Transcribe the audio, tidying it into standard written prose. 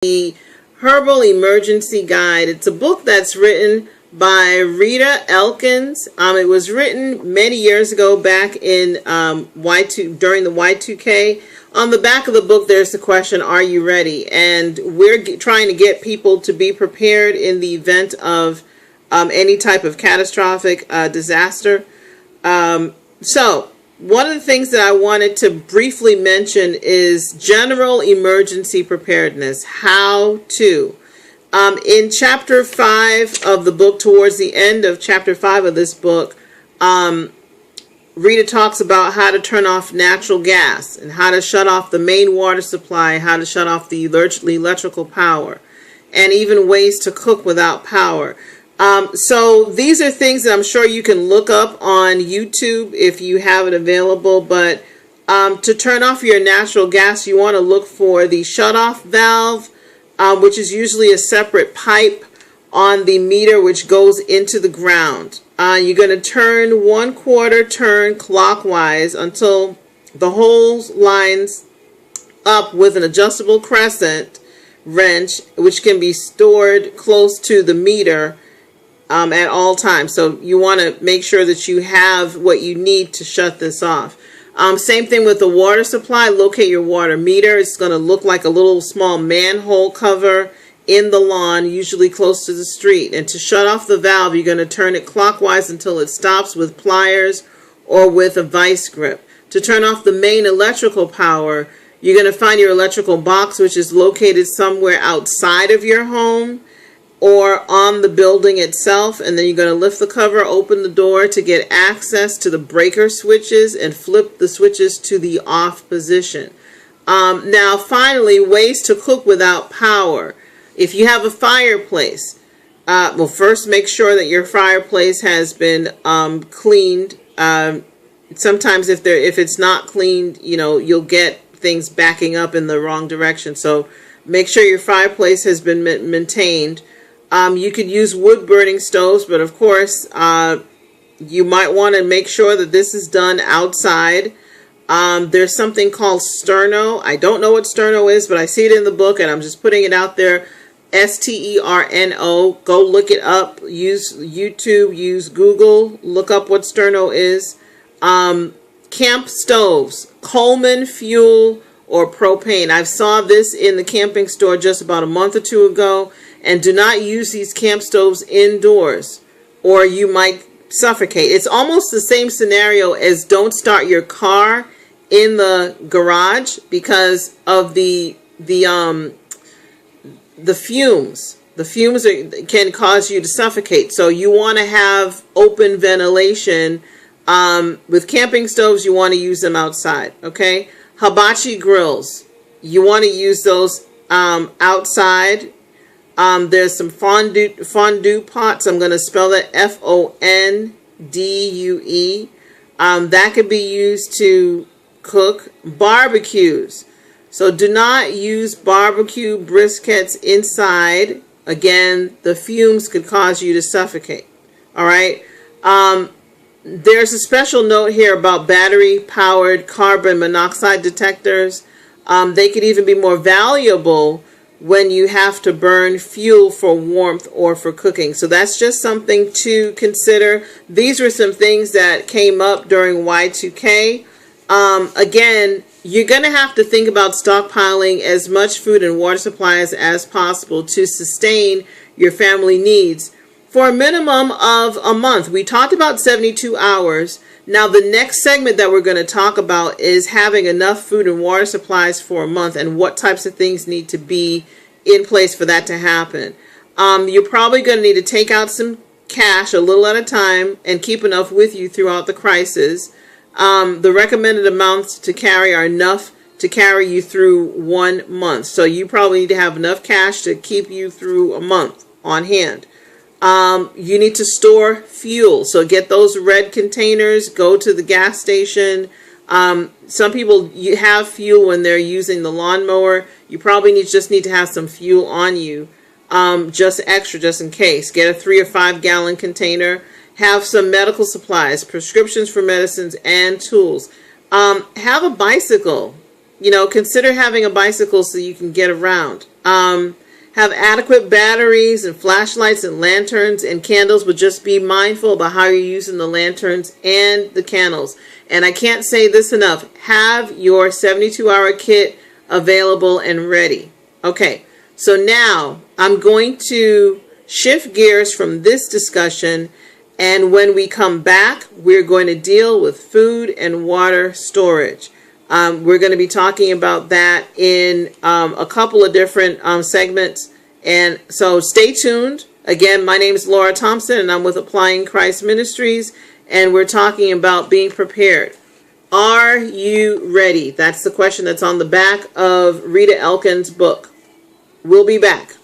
the Herbal Emergency Guide. It's a book that's written by Rita Elkins. It was written many years ago, back in during the Y2K. On the back of the book, there's the question, are you ready? And we're trying to get people to be prepared in the event of any type of catastrophic disaster. So one of the things that I wanted to briefly mention is general emergency preparedness. How to. In chapter 5 of the book, towards the end of chapter 5 of this book, Rita talks about how to turn off natural gas and how to shut off the main water supply, how to shut off the electrical power, and even ways to cook without power. So these are things that I'm sure you can look up on YouTube if you have it available. But to turn off your natural gas, you want to look for the shutoff valve, which is usually a separate pipe on the meter which goes into the ground. You're going to turn 1/4 turn clockwise until the hole lines up with an adjustable crescent wrench, which can be stored close to the meter at all times. So you want to make sure that you have what you need to shut this off. Same thing with the water supply. Locate your water meter. It's going to look like a little small manhole cover in the lawn, usually close to the street. And to shut off the valve, you're going to turn it clockwise until it stops with pliers or with a vice grip. To turn off the main electrical power, you're going to find your electrical box, which is located somewhere outside of your home or on the building itself, and then you're going to lift the cover, open the door to get access to the breaker switches and flip the switches to the off position. Now finally, ways to cook without power. If you have a fireplace, well, first make sure that your fireplace has been cleaned. Sometimes if it's not cleaned, you'll get things backing up in the wrong direction. So make sure your fireplace has been maintained. You could use wood burning stoves, but of course, you might want to make sure that this is done outside. There's something called sterno. I don't know what sterno is, but I see it in the book, and I'm just putting it out there. STERNO. Go look it up. Use YouTube, use Google, look up what sterno is. Camp stoves, Coleman fuel or propane. I saw this in the camping store just about a month or two ago. And do not use these camp stoves indoors, or you might suffocate. It's almost the same scenario as don't start your car in the garage because of the fumes. The fumes can cause you to suffocate. So you want to have open ventilation. With camping stoves, you want to use them outside. Okay, hibachi grills. You want to use those outside. There's some fondue pots. I'm going to spell that FONDUE. That could be used to cook. Barbecues. So do not use barbecue briskets inside. Again, the fumes could cause you to suffocate. All right. There's a special note here about battery-powered carbon monoxide detectors. They could even be more valuable when you have to burn fuel for warmth or for cooking. So that's just something to consider. These were some things that came up during Y2K. Again, you're going to have to think about stockpiling as much food and water supplies as possible to sustain your family needs for a minimum of a month. We talked about 72 hours. Now, the next segment that we're going to talk about is having enough food and water supplies for a month and what types of things need to be in place for that to happen. You're probably going to need to take out some cash a little at a time and keep enough with you throughout the crisis. The recommended amounts to carry are enough to carry you through 1 month. So you probably need to have enough cash to keep you through a month on hand. You need to store fuel. So get those red containers, go to the gas station. Some people have fuel when they're using the lawnmower. You probably just need to have some fuel on you, just extra, just in case. Get a 3 or 5 gallon container. Have some medical supplies, prescriptions for medicines, and tools. Have a bicycle. Consider having a bicycle so you can get around. Have adequate batteries and flashlights and lanterns and candles, but just be mindful about how you're using the lanterns and the candles. And I can't say this enough. Have your 72-hour kit available and ready. Okay, so now I'm going to shift gears from this discussion, and when we come back, we're going to deal with food and water storage. We're going to be talking about that in a couple of different segments. And so stay tuned. Again, my name is Laura Thompson, and I'm with Applying Christ Ministries. And we're talking about being prepared. Are you ready? That's the question that's on the back of Rita Elkins' book. We'll be back.